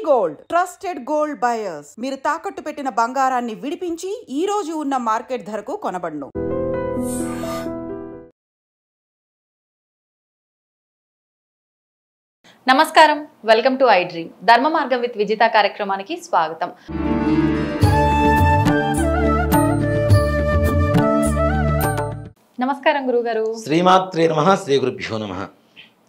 Gold trusted gold buyers మీరు తాకట్టు పెట్టిన బంగారాన్ని విడిపించి ఈ రోజు ఉన్న మార్కెట్ ధరకు కొనబడును. నమస్కారం, వెల్కమ్ టు ఐ డ్రీమ్ ధర్మ మార్గం విత్ విజిత కార్యక్రమానికి స్వాగతం. నమస్కారం గురుగారు. శ్రీమాత్రే నమః. శ్రీ గురుభ్యో నమః.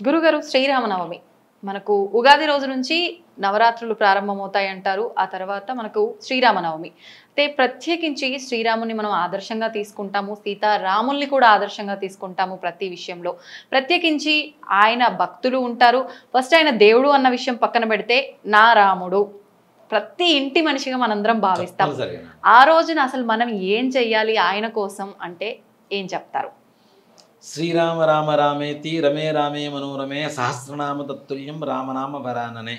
గురుగారు, శ్రీరామనవమి మనకు ఉగాది రోజు నుంచి నవరాత్రులు ప్రారంభమవుతాయి అంటారు. ఆ తర్వాత మనకు శ్రీరామనవమి. అయితే ప్రత్యేకించి శ్రీరాముని మనం ఆదర్శంగా తీసుకుంటాము, సీతారాముల్ని కూడా ఆదర్శంగా తీసుకుంటాము ప్రతి విషయంలో. ప్రత్యేకించి ఆయన భక్తులు ఉంటారు. ఫస్ట్ ఆయన దేవుడు అన్న విషయం పక్కన పెడితే నా రాముడు ప్రతి ఇంటి మనిషిగా మనందరం భావిస్తాం. ఆ రోజున అసలు మనం ఏం చెయ్యాలి ఆయన కోసం అంటే ఏం చెప్తారు? శ్రీరామ రామ రామేతి రమే రామే మనోరమే సహస్రనామ తత్తుల్యం రామనామ వరాననే.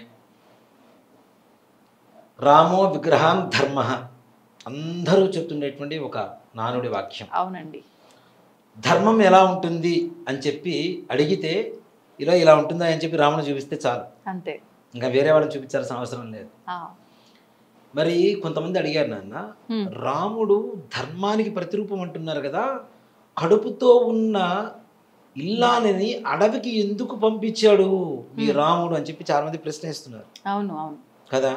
రామో విగ్రహాన్ ధర్మ అందరూ చెప్తుండేటువంటి ఒక నానుడి వాక్యం. అవునండి. ధర్మం ఎలా ఉంటుంది అని చెప్పి అడిగితే ఇలా ఉంటుందా అని చెప్పి రాముని చూపిస్తే చాలు, అంతే. ఇంకా వేరే వాళ్ళని చూపించాల్సిన అవసరం లేదు. మరి కొంతమంది అడిగారు, నాన్న రాముడు ధర్మానికి ప్రతిరూపం అంటున్నారు కదా, కడుపుతో ఉన్న ఇల్లాలని అడవికి ఎందుకు పంపించాడు మీ రాముడు అని చెప్పి చాలా మంది ప్రశ్నిస్తున్నారు. అవును అవును కదా.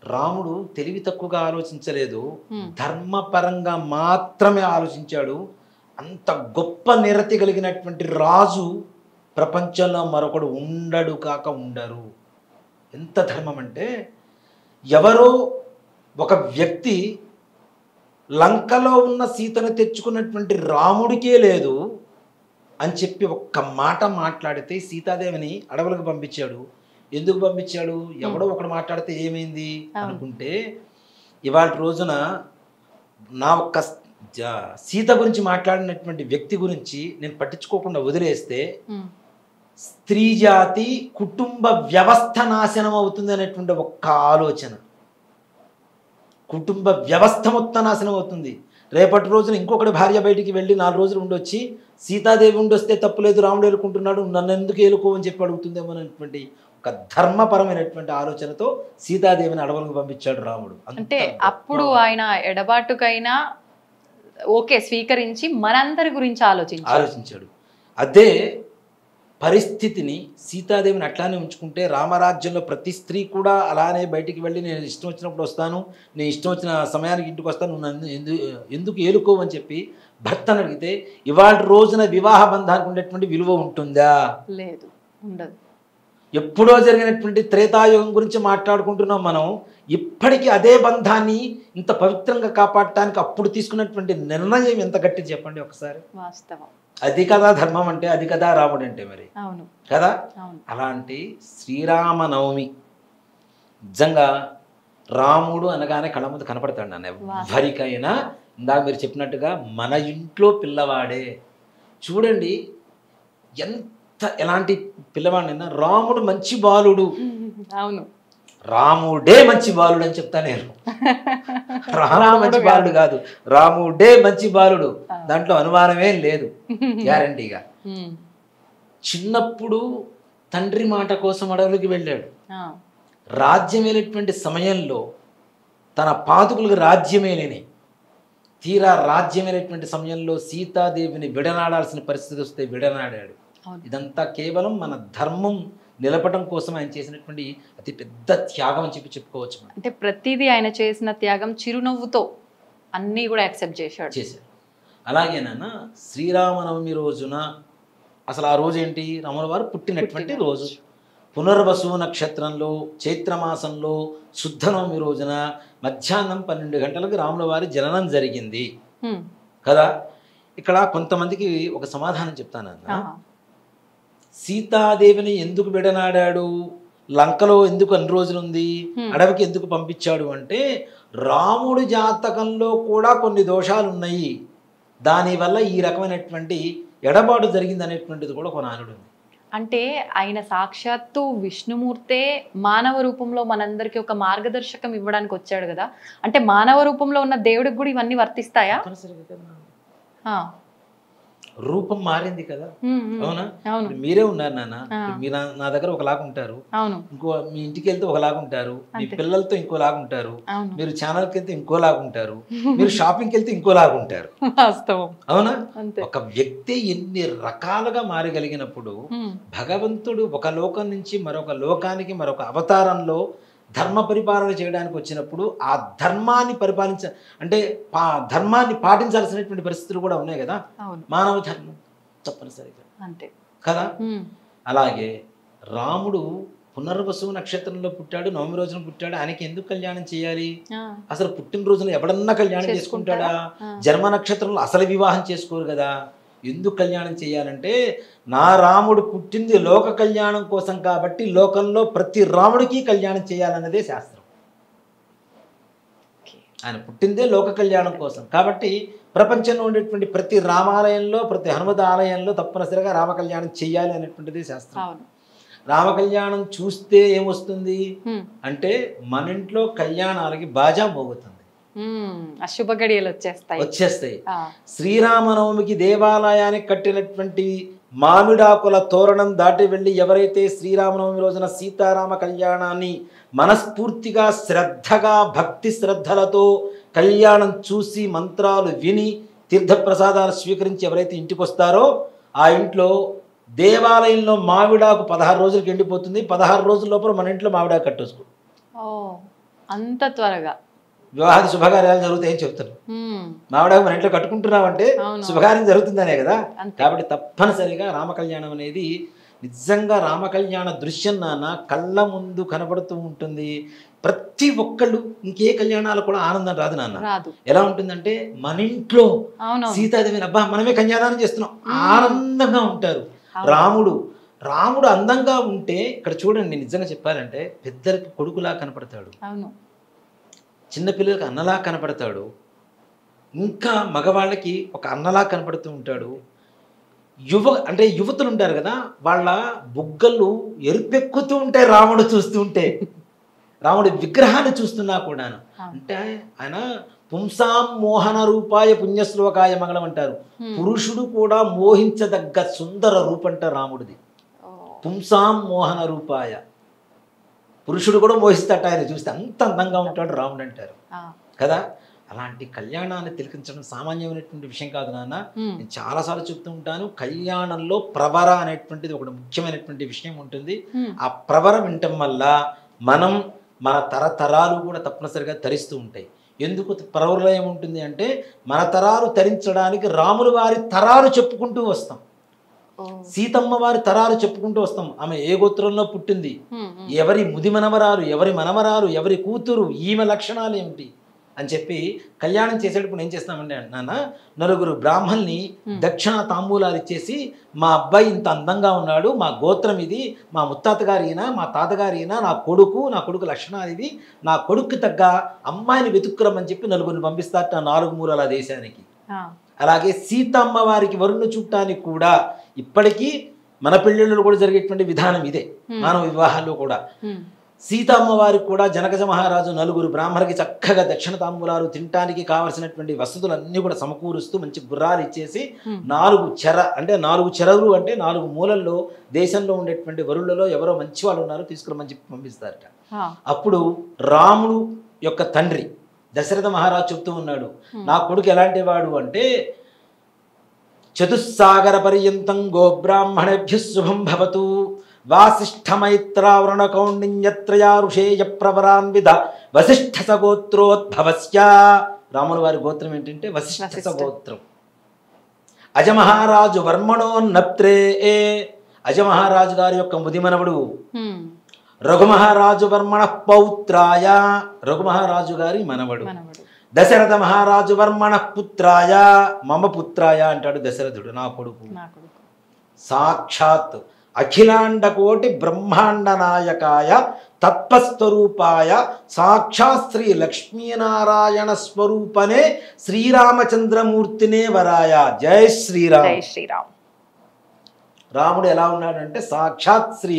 రాముడు తెలివి తక్కువగా ఆలోచించలేదు, ధర్మపరంగా మాత్రమే ఆలోచించాడు. అంత గొప్ప నిరతి కలిగినటువంటి రాజు ప్రపంచంలో మరొకడు ఉండడు కాక ఉండరు. ఎంత ధర్మం అంటే, ఎవరో ఒక వ్యక్తి లంకలో ఉన్న సీతను తెచ్చుకున్నటువంటి రాముడికే లేదు అని చెప్పి ఒక్క మాట మాట్లాడితే సీతాదేవిని అడవులకు పంపించాడు. ఎందుకు పంపించాడు? ఎవడో ఒకడు మాట్లాడితే ఏమైంది అనుకుంటే, ఇవాళ రోజున నా ఒక్క సీత గురించి మాట్లాడినటువంటి వ్యక్తి గురించి నేను పట్టించుకోకుండా వదిలేస్తే స్త్రీ జాతి కుటుంబ వ్యవస్థ నాశనం అవుతుంది అనేటువంటి ఒక్క ఆలోచన. కుటుంబ వ్యవస్థ మొత్తం నాశనం అవుతుంది. రేపటి రోజున ఇంకొకటి భార్య బయటికి వెళ్ళి 4 రోజులు ఉండొచ్చి సీతాదేవి ఉండొస్తే తప్పులేదు, రాముడు ఏలుకుంటున్నాడు, నన్ను ఎందుకు ఏలుకో అని చెప్పి అడుగుతుందేమో అనేటువంటి ఒక ధర్మపరమైనటువంటి ఆలోచనతో సీతాదేవిని అడవులకు పంపించాడు రాముడు. అంటే అప్పుడు ఆయన ఎడబాటుకైనా ఓకే స్వీకరించి మనందరి గురించి ఆలోచించాడు. అదే పరిస్థితిని సీతాదేవిని అట్లానే ఉంచుకుంటే రామరాజ్యంలో ప్రతి స్త్రీ కూడా అలానే బయటికి వెళ్ళి నేను ఇష్టం వచ్చినప్పుడు వస్తాను, నేను ఇష్టం వచ్చిన సమయానికి ఇంటికి వస్తాను, నన్ను ఎందుకు ఏలుకోవని చెప్పి భర్తను అడిగితే ఇవాళ రోజున వివాహ బంధానికి ఉండేటువంటి విలువ ఉంటుందా? లేదు, ఉండదు. ఎప్పుడో జరిగినటువంటి త్రేతాయుగం గురించి మాట్లాడుకుంటున్నాం మనం. ఇప్పటికీ అదే బంధాన్ని ఇంత పవిత్రంగా కాపాడటానికి అప్పుడు తీసుకున్నటువంటి నిర్ణయం ఎంత గట్టిది చెప్పండి ఒకసారి. వాస్తవం. అది కదా ధర్మం అంటే, అది కదా రాముడు అంటే. మరి అవును కదా. అలాంటి శ్రీరామనవమి నిజంగా రాముడు అనగానే కళ్ళ ముందు కనపడతాడు నన్ను ఎవరికైనా. ఇందాక మీరు చెప్పినట్టుగా మన ఇంట్లో పిల్లవాడే. చూడండి ఎలాంటి పిల్లవాడినైనా రాముడు మంచి బాలుడు. అవును, రాముడే మంచి బాలుడు అని చెప్తా నేను. రాముడు మంచి బాలుడు కాదు, రాముడే మంచి బాలుడు, దాంట్లో అనుమానమే లేదు, గ్యారంటీగా. చిన్నప్పుడు తండ్రి మాట కోసం అడవులకి వెళ్ళాడు. రాజ్యం వెళ్ళేటువంటి సమయంలో తన పాదుకులకు రాజ్యమేలేని తీరా రాజ్యం వెళ్ళేటువంటి సమయంలో సీతాదేవిని విడనాడాల్సిన పరిస్థితి వస్తే విడనాడాడు. ఇదంతా కేవలం మన ధర్మం నిలపడం కోసం ఆయన చేసినటువంటి అతి పెద్ద త్యాగం అని చెప్పి చెప్పుకోవచ్చు. అంటే ప్రతిదీ ఆయన చేసిన త్యాగం చిరునవ్వుతో అన్నీ కూడా యాక్సెప్ట్ చేశాడు. అలాగేనా శ్రీరామనవమి రోజున అసలు ఆ రోజు ఏంటి? రాముల వారు పుట్టినటువంటి రోజు. పునర్వసు నక్షత్రంలో చైత్రమాసంలో శుద్ధనవమి రోజున మధ్యాహ్నం 12 గంటలకు రాముల వారి జననం జరిగింది కదా. ఇక్కడ కొంతమందికి ఒక సమాధానం చెప్తానన్నా. సీతాదేవిని ఎందుకు విడనాడాడు, లంకలో ఎందుకు అన్ని రోజులు ఉంది, అడవికి ఎందుకు పంపించాడు అంటే రాముడి జాతకంలో కూడా కొన్ని దోషాలు ఉన్నాయి, దానివల్ల ఈ రకమైనటువంటి ఎడబాటు జరిగింది అనేటువంటిది కూడా ఒక నానుడు ఉంది. అంటే ఆయన సాక్షాత్తు విష్ణుమూర్తే మానవ రూపంలో మనందరికి ఒక మార్గదర్శకం ఇవ్వడానికి వచ్చాడు కదా. అంటే మానవ రూపంలో ఉన్న దేవుడికి కూడా ఇవన్నీ వర్తిస్తాయా? రూపం మారింది కదా. అవునా? అవును. ఇప్పుడు మీరే ఉన్నారు నాన్న, మీరు నా దగ్గర ఒకలాగా ఉంటారు, అవును. ఇంకో మీ ఇంటికి వెళ్తే ఒకలాగా ఉంటారు, మీ అంతే. పిల్లలతో ఇంకోలాగా ఉంటారు, అవును. మీరు ఛానల్కి వెళ్తే ఇంకోలాగా ఉంటారు, మీరు షాపింగ్కి వెళ్తే ఇంకోలాగా ఉంటారు. వాస్తవం. అవునా? అంతే. ఒక వ్యక్తి ఎన్ని రకాలుగా మారగలిగినప్పుడు భగవంతుడు ఒక లోకం నుంచి మరొక లోకానికి మరొక అవతారంలో ధర్మ పరిపాలన చేయడానికి వచ్చినప్పుడు ఆ ధర్మాన్ని అంటే ధర్మాన్ని పాటించాల్సినటువంటి పరిస్థితులు కూడా ఉన్నాయి కదా. అవును. మానవ ధర్మం తప్పనిసరిగా అంతే కదా. అలాగే రాముడు పునర్వసు నక్షత్రంలో పుట్టాడు, నవమి రోజున పుట్టాడు. ఆయనకి ఎందుకు కళ్యాణం చేయాలి? అసలు పుట్టినరోజున ఎవడన్నా కళ్యాణం చేసుకుంటాడా? జన్మ నక్షత్రంలో అసలు వివాహం చేసుకోరు కదా. ఎందుకు కళ్యాణం చేయాలంటే నా రాముడు పుట్టింది లోక కళ్యాణం కోసం కాబట్టి లోకంలో ప్రతి రాముడికి కళ్యాణం చేయాలన్నదే శాస్త్రం. ఆయన పుట్టిందే లోక కళ్యాణం కోసం కాబట్టి ప్రపంచంలో ఉండేటువంటి ప్రతి రామాలయంలో ప్రతి హనుమత ఆలయంలో తప్పనిసరిగా రామ కళ్యాణం చేయాలి అనేటువంటిది శాస్త్రం. రామ కళ్యాణం చూస్తే ఏమొస్తుంది అంటే మన ఇంట్లో కళ్యాణాలకి బాజా మోగుతుంది, అశుభ గడియలు వచ్చేస్తాయి. శ్రీరామనవమికి దేవాలయానికి కట్టినటువంటి మామిడాకుల తోరణం దాటి వెళ్ళి ఎవరైతే శ్రీరామనవమి రోజున సీతారామ కళ్యాణాన్ని మనస్ఫూర్తిగా శ్రద్ధగా భక్తి శ్రద్ధలతో కళ్యాణం చూసి మంత్రాలు విని తీర్థప్రసాదాలు స్వీకరించి ఎవరైతే ఇంటికి వస్తారో ఆ ఇంట్లో దేవాలయంలో మామిడాకు 16 రోజులకి ఎండిపోతుంది. 16 రోజుల లోపల మన ఇంట్లో మామిడాకు కట్టేసుకో. అంత త్వరగా వివాహాది శుభకార్యాలు జరుగుతాయని చెప్తారు. మామిడాకు మన ఇంట్లో కట్టుకుంటున్నామంటే శుభకార్యం జరుగుతుందనే కదా. కాబట్టి తప్పనిసరిగా రామ కళ్యాణం అనేది నిజంగా రామ కళ్యాణ దృశ్యం నాన్న కళ్ళ ముందు కనబడుతూ ఉంటుంది. ప్రతి ఒక్కళ్ళు ఇంకే కళ్యాణాలు కూడా ఆనందం రాదు నాన్న. ఎలా ఉంటుందంటే మన ఇంట్లో సీతాదేవిని అబ్బా మనమే కన్యాదానం చేస్తున్నాం ఆనందంగా ఉంటారు. రాముడు అందంగా ఉంటే ఇక్కడ చూడండి, నిజంగా చెప్పాలంటే పెద్దలకి కొడుకులా కనపడతాడు, చిన్నపిల్లలకి అన్నలా కనపడతాడు, ఇంకా మగవాళ్ళకి ఒక అన్నలా కనపడుతూ ఉంటాడు. యువతులు ఉంటారు కదా, వాళ్ళ బుగ్గలు ఎరుపెక్కుతూ ఉంటాయి రాముడు చూస్తూ ఉంటే, రాముడి విగ్రహాన్ని చూస్తున్నా కూడాను. అంటే ఆయన పుంసాం మోహన రూపాయ పుణ్యశ్లోకాయ మంగళం అంటారు. పురుషుడు కూడా మోహించదగ్గ సుందర రూపంట రాముడిది. పుంసాం మోహన రూపాయ, పురుషుడు కూడా మోహిస్తాట ఆయన చూస్తే, అంత అందంగా ఉంటాడు రాముడు అంటారు కదా. అలాంటి కళ్యాణాన్ని తిలకించడం సామాన్యమైనటువంటి విషయం కాదు నాన్న. నేను చాలాసార్లు చెప్తూ ఉంటాను, కళ్యాణంలో ప్రవర అనేటువంటిది ఒక ముఖ్యమైనటువంటి విషయం ఉంటుంది. ఆ ప్రవర వినటం వల్ల మన తరతరాలు కూడా తప్పనిసరిగా తరిస్తూ ఉంటాయి. ఎందుకు ప్రవరలో ఏముంటుంది అంటే మన తరాలు తరించడానికి రాముల వారి తరాలు చెప్పుకుంటూ వస్తాం, సీతమ్మ వారి తరాలు చెప్పుకుంటూ వస్తాం. ఆమె ఏ గోత్రంలో పుట్టింది, ఎవరి ముది మనవరాలు, ఎవరి మనవరాలు, ఎవరి కూతురు, ఈమె లక్షణాలు ఏమిటి అని చెప్పి కళ్యాణం చేసేటప్పుడు ఏం చేస్తామంటే నాన్న, నలుగురు బ్రాహ్మణ్ని దక్షిణ తాంబూలాలు ఇచ్చేసి మా అబ్బాయి ఇంత అందంగా ఉన్నాడు, మా గోత్రం ఇది, మా ముత్తాతగారు ఈయన, మా తాతగారు ఈయన, నా కొడుకు లక్షణాలు ఇవి, నా కొడుకు తగ్గ అమ్మాయిని వెతుక్కురమని చెప్పి నలుగురిని పంపిస్తారట 4 మూలల దేశానికి. అలాగే సీతమ్మ వారికి వరుణ్ణి చూడటానికి కూడా ఇప్పటికీ మన పెళ్ళిళ్ళు కూడా జరిగేటువంటి విధానం ఇదే. మానవ వివాహాల్లో కూడా సీతమ్మ వారికి కూడా జనకజ మహారాజు 4 బ్రాహ్మణులకి చక్కగా దక్షిణ తాంబూలాలు తినటానికి కావలసినటువంటి వసతులన్నీ కూడా సమకూరుస్తూ మంచి గుర్రాలు ఇచ్చేసి 4 చెరలు అంటే 4 మూలల్లో దేశంలో ఉండేటువంటి వరులలో ఎవరో మంచి వాళ్ళు ఉన్నారో తీసుకురమని చెప్పి పంపిస్తారట. అప్పుడు రాముడు యొక్క తండ్రి దశరథ మహారాజు చెప్తూ ఉన్నాడు, నా కొడుకు ఎలాంటి వాడు అంటే చతుస్సాగర పర్యంతం గోబ్రాహ్మణేభ్య శుభం భవతు వాసిష్ఠమైత్రావరణ కౌండిన్యత్రయా ఋషేయ ప్రవరాన్విధ వసిష్ఠ సగోత్రోద్భవస్య. రాముల వారి గోత్రం ఏంటంటే వసిష్ఠ సగోత్రం. అజమహారాజు వర్మణోన్నప్త్రే, అజమహారాజు గారి యొక్క ముదిమనవుడు రఘుమహారాజు వర్మణ పౌత్రాయ, రఘుమహారాజు గారి మనవడు. దశరథ మహారాజు వర్మణ పుత్రాయ, మమ పుత్రాయ అంటాడు దశరథుడు, నా కొడుకు. సాక్షాత్ అఖిలాండ కోటి బ్రహ్మాండ నాయకాయ తత్వస్వరూపాయ సాక్షాత్ శ్రీ లక్ష్మీనారాయణ స్వరూపనే శ్రీరామచంద్రమూర్తినే వరాయ. జై శ్రీరామ్. రాముడు ఎలా ఉన్నాడంటే సాక్షాత్ శ్రీ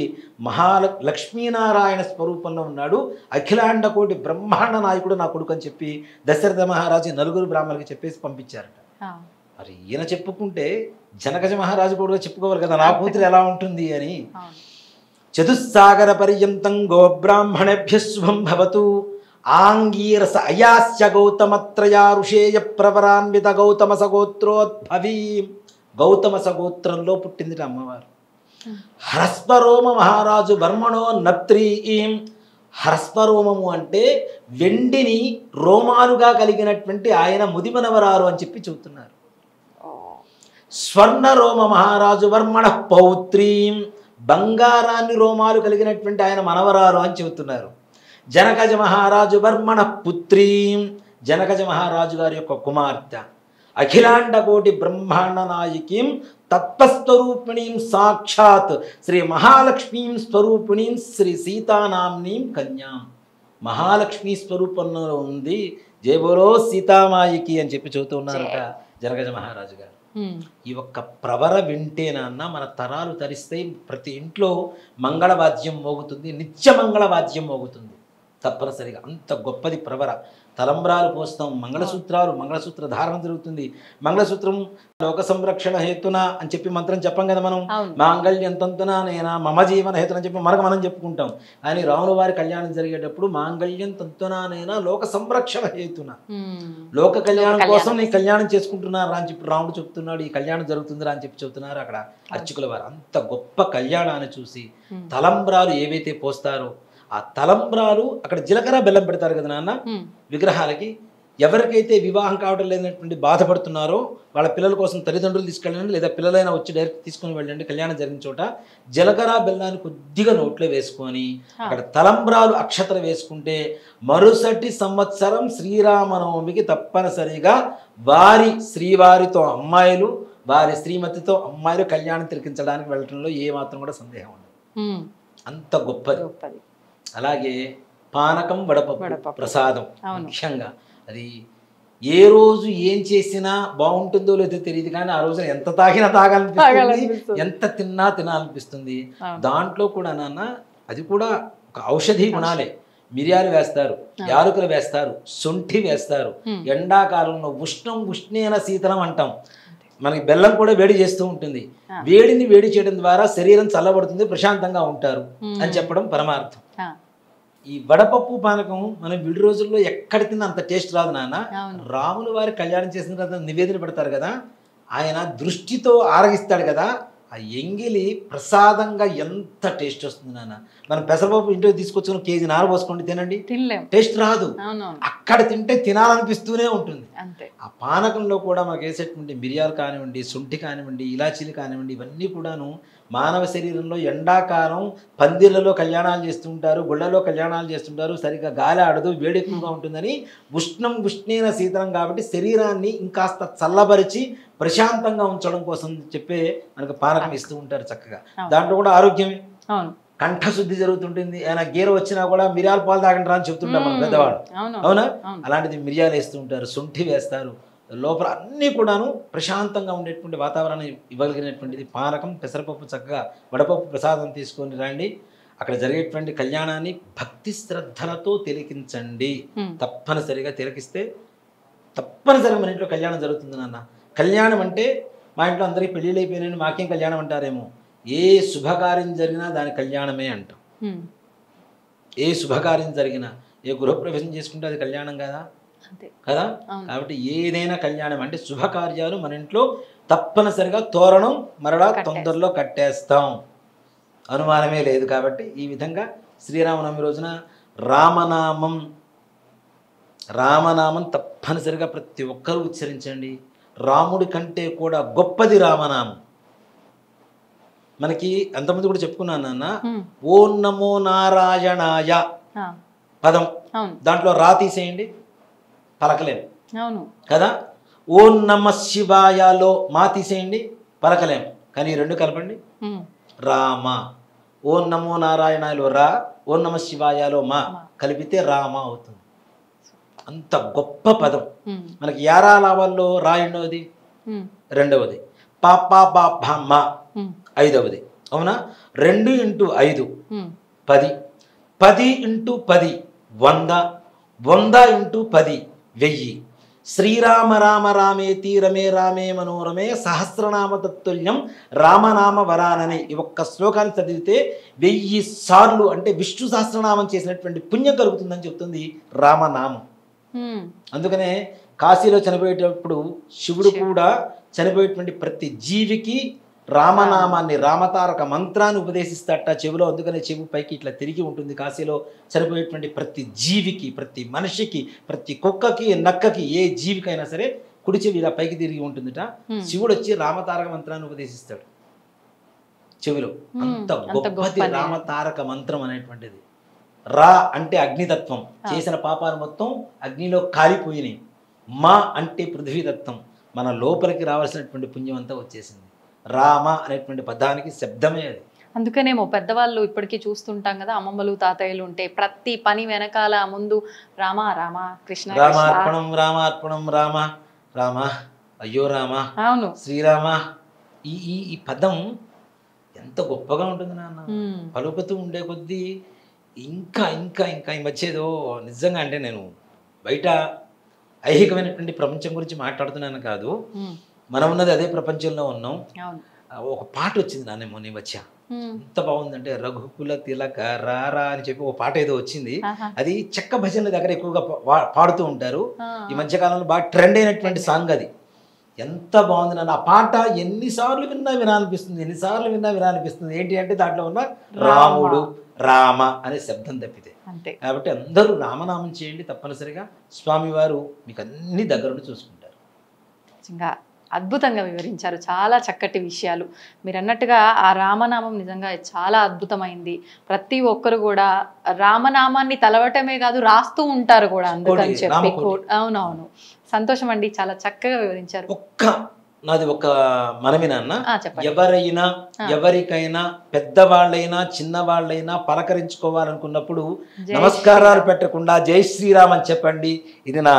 లక్ష్మీనారాయణ స్వరూపంలో ఉన్నాడు. అఖిలాండ కోటి బ్రహ్మాండ నాయకుడు నా కొడుకు అని చెప్పి దశరథ మహారాజు 4 బ్రాహ్మణులకి చెప్పేసి పంపించారట. మరి ఈయన చెప్పుకుంటే జనకజ మహారాజు కూడా చెప్పుకోవాలి కదా, నా కూతురు ఎలా ఉంటుంది అని. చతుస్సాగర పర్యంతం గోబ్రాహ్మణేభ్య శుభం భవతు ఆంగీరస అయాస్య గౌతమత్రయా ఋషేయ ప్రవరాన్విత గౌతమ సగోత్రోద్భవీ. గౌతమ సగోత్రంలో పుట్టింది అమ్మవారు. హ్రస్వరోమ మహారాజు వర్మణో నత్రీం. హ్రస్వరోమము అంటే వెండిని రోమాలుగా కలిగినటువంటి ఆయన ముదిమనవరారు అని చెప్పి చెబుతున్నారు. స్వర్ణరోమ మహారాజు వర్మణ పౌత్రీం. బంగారాన్ని రోమాలు కలిగినటువంటి ఆయన మనవరారు అని చెబుతున్నారు. జనకజ మహారాజు వర్మణ పుత్రీం. జనకజ మహారాజు గారి యొక్క కుమార్తె. అఖిలాండ కోటి బ్రహ్మాండ నాయకీం తత్వస్వరూపిణీం సాక్షాత్ శ్రీ మహాలక్ష్మీం స్వరూపిణీం శ్రీ సీతానాంనీం కన్యాం. మహాలక్ష్మీ స్వరూపంలో ఉంది, జయబోలో సీతామాయికి అని చెప్పి చెబుతూ ఉన్నారట జనకజ మహారాజు గారు. ఈ ఒక్క ప్రవర వింటేనన్నా మన తరాలు తరిస్తే ప్రతి ఇంట్లో మంగళవాద్యం మోగుతుంది, నిత్య మంగళవాద్యం మోగుతుంది తప్పనిసరిగా. అంత గొప్పది ప్రవర. తలంబ్రాలు పోస్తాం, మంగళసూత్రాలు, మంగళసూత్ర ధారణ జరుగుతుంది. మంగళసూత్రం లోక సంరక్షణ హేతున అని చెప్పి మంత్రం చెప్పం కదా మనం. మాంగళ్యం తంతున నేనా మమ జీవన హేతున అని చెప్పి మనం చెప్పుకుంటాం. కానీ రాముల వారి కళ్యాణం జరిగేటప్పుడు మాంగళ్యం తంతున నేనా లోక సంరక్షణ హేతున, లోక కళ్యాణం కోసం నేను కళ్యాణం చేసుకుంటున్నారా అని చెప్పి రాముడు చెప్తున్నాడు. ఈ కళ్యాణం జరుగుతుందిరా అని చెప్పి చెబుతున్నారు అక్కడ అర్చకుల వారు. అంత గొప్ప కళ్యాణాన్ని చూసి తలంబ్రాలు ఏవైతే పోస్తారో ఆ తలంబ్రాలు అక్కడ జీలకర్ర బెల్లం పెడతారు కదా నాన్న విగ్రహాలకి. ఎవరికైతే వివాహం కావడం లేనటువంటి బాధపడుతున్నారో వాళ్ళ పిల్లల కోసం తల్లిదండ్రులు తీసుకెళ్ళండి, లేదా పిల్లలైనా వచ్చి డైరెక్ట్ తీసుకుని వెళ్ళండి. కళ్యాణం జరిగిన చోట జీలకర్ర బెల్లాన్ని కొద్దిగా నోట్లో వేసుకొని అక్కడ తలంబ్రాలు అక్షతలు వేసుకుంటే మరుసటి సంవత్సరం శ్రీరామనవమికి తప్పనిసరిగా వారి శ్రీవారితో అమ్మాయిలు, వారి శ్రీమతితో అమ్మాయిలు కళ్యాణం తిరిగించడానికి వెళ్ళటంలో ఏ మాత్రం కూడా సందేహం ఉండదు. అంత గొప్పది. అలాగే పానకం వడపప్పు ప్రసాదం ముఖ్యంగా అది ఏ రోజు ఏం చేసినా బాగుంటుందో లేదో తెలియదు, కానీ ఆ రోజున ఎంత తాగినా తాగాలనిపిస్తుంది, ఎంత తిన్నా తినాలనిపిస్తుంది. దాంట్లో కూడా నాన్న అది కూడా ఒక ఔషధి గుణాలే. మిరియాలు వేస్తారు, యాలకులు వేస్తారు, శొంఠి వేస్తారు. ఎండాకాలంలో ఉష్ణేన శీతలం అంటాం. మనకి బెల్లం కూడా వేడి చేస్తూ ఉంటుంది. వేడిని వేడి చేయడం ద్వారా శరీరం చల్లబడుతుంది, ప్రశాంతంగా ఉంటారు అని చెప్పడం పరమార్థం. ఈ వడపప్పు పానకం మనం విడి రోజుల్లో ఎక్కడ తిన్నా అంత టేస్ట్ రాదు నాన్న. రాములు వారి కళ్యాణం చేసిన తర్వాత నివేదన పెడతారు కదా, ఆయన దృష్టితో ఆరగిస్తాడు కదా, ఆ ఎంగిలి ప్రసాదంగా ఎంత టేస్ట్ వస్తుంది నాన్న. మనం పెసరపప్పు ఇంటికి తీసుకొచ్చుకుని కేజీ నార పోసుకోండి తినండి, టేస్ట్ రాదు. అక్కడ తింటే తినాలనిపిస్తూనే ఉంటుంది. ఆ పానకంలో కూడా మనకు వేసేటువంటి మిరియాలు కానివ్వండి, శుంఠి కానివ్వండి, ఇలాచీలు కానివ్వండి, ఇవన్నీ కూడాను మానవ శరీరంలో ఎండాకాలం పందిళ్లలో కళ్యాణాలు చేస్తుంటారు, గుళ్ళలో కళ్యాణాలు చేస్తుంటారు, సరిగ్గా గాలి ఆడదు, వేడి ఎక్కువగా ఉంటుందని ఉష్ణేన శీతలం కాబట్టి శరీరాన్ని ఇంకాస్త చల్లబరిచి ప్రశాంతంగా ఉంచడం కోసం చెప్పే మనకు పానకం ఇస్తూ ఉంటారు చక్కగా. దాంట్లో కూడా ఆరోగ్యమే, కంఠశుద్ధి జరుగుతుంటుంది. ఆయన గీర వచ్చినా కూడా మిరియాల పాలు తాగండి రా అని చెప్తుంటారు మన పెద్దవాళ్ళు, అవునా? అలాంటిది మిరియాలు వేస్తూ ఉంటారు, శుంఠి వేస్తారు. లోపల అన్నీ కూడాను ప్రశాంతంగా ఉండేటువంటి వాతావరణం ఇవ్వగలిగినటువంటిది పానకం. పెసరపప్పు చక్కగా వడపప్పు ప్రసాదం తీసుకొని రండి. అక్కడ జరిగేటువంటి కళ్యాణాన్ని భక్తి శ్రద్ధలతో తిలకించండి. తప్పనిసరిగా తిలకిస్తే తప్పనిసరిగా మన ఇంట్లో కళ్యాణం జరుగుతుంది నాన్న. కళ్యాణం అంటే మా ఇంట్లో అందరికీ పెళ్ళిళ్ళు అయిపోయినాయని మాకేం కళ్యాణం అంటారేమో. ఏ శుభకార్యం జరిగినా దాని కళ్యాణమే అంటాం. ఏ శుభకార్యం జరిగినా, ఏ గృహప్రవేశం చేసుకుంటే అది కళ్యాణం కదా కదా. కాబట్టి ఏదైనా కళ్యాణం అంటే శుభకార్యాలు మన ఇంట్లో తప్పనిసరిగా తోరణం మరలా తొందరలో కట్టేస్తాం, అనుమానమే లేదు. కాబట్టి ఈ విధంగా శ్రీరామనవమి రోజున రామనామం తప్పనిసరిగా ప్రతి ఒక్కరూ ఉచ్చరించండి. రాముడి కంటే కూడా గొప్పది రామనామం. మనకి అంతమంది కూడా చెప్పుకున్నాను నాన్న, ఓం నమో నారాయణాయ పదం, దాంట్లో రా తీసేయండి, పలకలేము కదా. ఓం నమ శివాయలో మా తీసేయండి, పలకలేము. కానీ రెండు కలపండి, రామ. ఓం నమో నారాయణలో రా, ఓం నమ శివాయలో మా కలిపితే రామ అవుతుంది. అంత గొప్ప పదం. మనకి యారా లాభాల్లో రా ఎన్నోది, రెండవది. పాపా బాబా మా ఐదవది, అవునా? 2 × 5 10, 10 × 10 100, 100 × 10 1000, శ్రీరామ రామ రామేతి రమే రామే మనోరమే సహస్రనామ తత్తుల్యం రామనామ వరానని ఈ ఒక్క శ్లోకాన్ని చదివితే 1000 సార్లు అంటే విష్ణు సహస్రనామం చేసినటువంటి పుణ్యం కలుగుతుందని చెప్తుంది రామనామం. అందుకనే కాశీలో చనిపోయేటప్పుడు శివుడు కూడా చనిపోయేటువంటి ప్రతి జీవికి రామనామాన్ని రామతారక మంత్రాన్ని ఉపదేశిస్తాట చెవిలో. అందుకనే చెవి పైకి ఇట్లా తిరిగి ఉంటుంది. కాశీలో చనిపోయేటువంటి ప్రతి జీవికి, ప్రతి మనిషికి, ప్రతి కుక్కకి, నక్కకి, ఏ జీవికైనా సరే కుడి చెవి ఇలా పైకి తిరిగి ఉంటుందిట. శివుడు వచ్చి రామతారక మంత్రాన్ని ఉపదేశిస్తాడు చెవిలో. అంత గొప్పది రామతారక మంత్రం అనేటువంటిది. రా అంటే అగ్నితత్వం, చేసిన పాపాలు మొత్తం అగ్నిలో కాలిపోయినాయి. మా అంటే పృథ్వీతత్వం, మన లోపలికి రావాల్సినటువంటి పుణ్యం అంతా వచ్చేసింది. రామ అనేటువంటి పదానికి శబ్దమే అది. అందుకనేమో పెద్దవాళ్ళు ఇప్పటికీ చూస్తుంటాం కదా, అమ్మమ్మలు తాతయ్యలు ఉంటే ప్రతి పని వెనకాల ముందు రామ రామ కృష్ణ రామార్పణం రామార్పణం రామ రామ అయ్యో రామ అవును శ్రీరామ. ఈ ఈ పదం ఎంత గొప్పగా ఉంటుంది నాన్న. పలుకుతూ ఉండే కొద్దీ ఇంకా ఇంకా ఇంకా ఈ మధ్య ఏదో నిజంగా అంటే నేను బయట ఐహికమైనటువంటి ప్రపంచం గురించి మాట్లాడుతున్నాను కాదు, మనం ఉన్నది అదే ప్రపంచంలో ఉన్నాం. ఒక పాట వచ్చింది నాన్న మొన్న వచ్చా, ఎంత బాగుందంటే రఘుకుల తిలక రారా అని చెప్పి ఒక పాట ఏదో వచ్చింది. అది చెక్క భజనల దగ్గర ఎక్కువగా పాడుతూ ఉంటారు. ఈ మధ్యకాలంలో బాగా ట్రెండ్ అయినటువంటి సాంగ్ అది. ఎంత బాగుంది నాన్న ఆ పాట. ఎన్నిసార్లు విన్నా వినాలనిపిస్తుంది, ఎన్నిసార్లు విన్నా వినాలనిపిస్తుంది. ఏంటి అంటే దాంట్లో ఉన్న రాముడు రామ అనే శబ్దం తప్పితే. కాబట్టి అందరూ రామనామం చేయండి తప్పనిసరిగా. స్వామివారు మీకు అన్ని దగ్గరుండి చూసుకుంటారు. అద్భుతంగా వివరించారు, చాలా చక్కటి విషయాలు. మీరు అన్నట్టుగా ఆ రామనామం నిజంగా చాలా అద్భుతమైంది. ప్రతి ఒక్కరు కూడా రామనామాన్ని తలవటమే కాదు రాస్తూ ఉంటారు కూడా, అందుకని చెప్పి. అవునవును, సంతోషం అండి, చాలా చక్కగా వివరించారు. నాది ఒక మనవి నాన్న, ఎవరైనా ఎవరికైనా పెద్దవాళ్ళైనా చిన్నవాళ్ళైనా పలకరించుకోవాలనుకున్నప్పుడు నమస్కారాలు పెట్టకుండా జై శ్రీరామ్ అని చెప్పండి. ఇది నా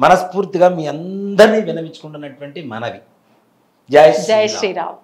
మనస్ఫూర్తిగా మీ అందరినీ వినవించుకుంటున్నటువంటి మనవి. జై శ్రీరామ్.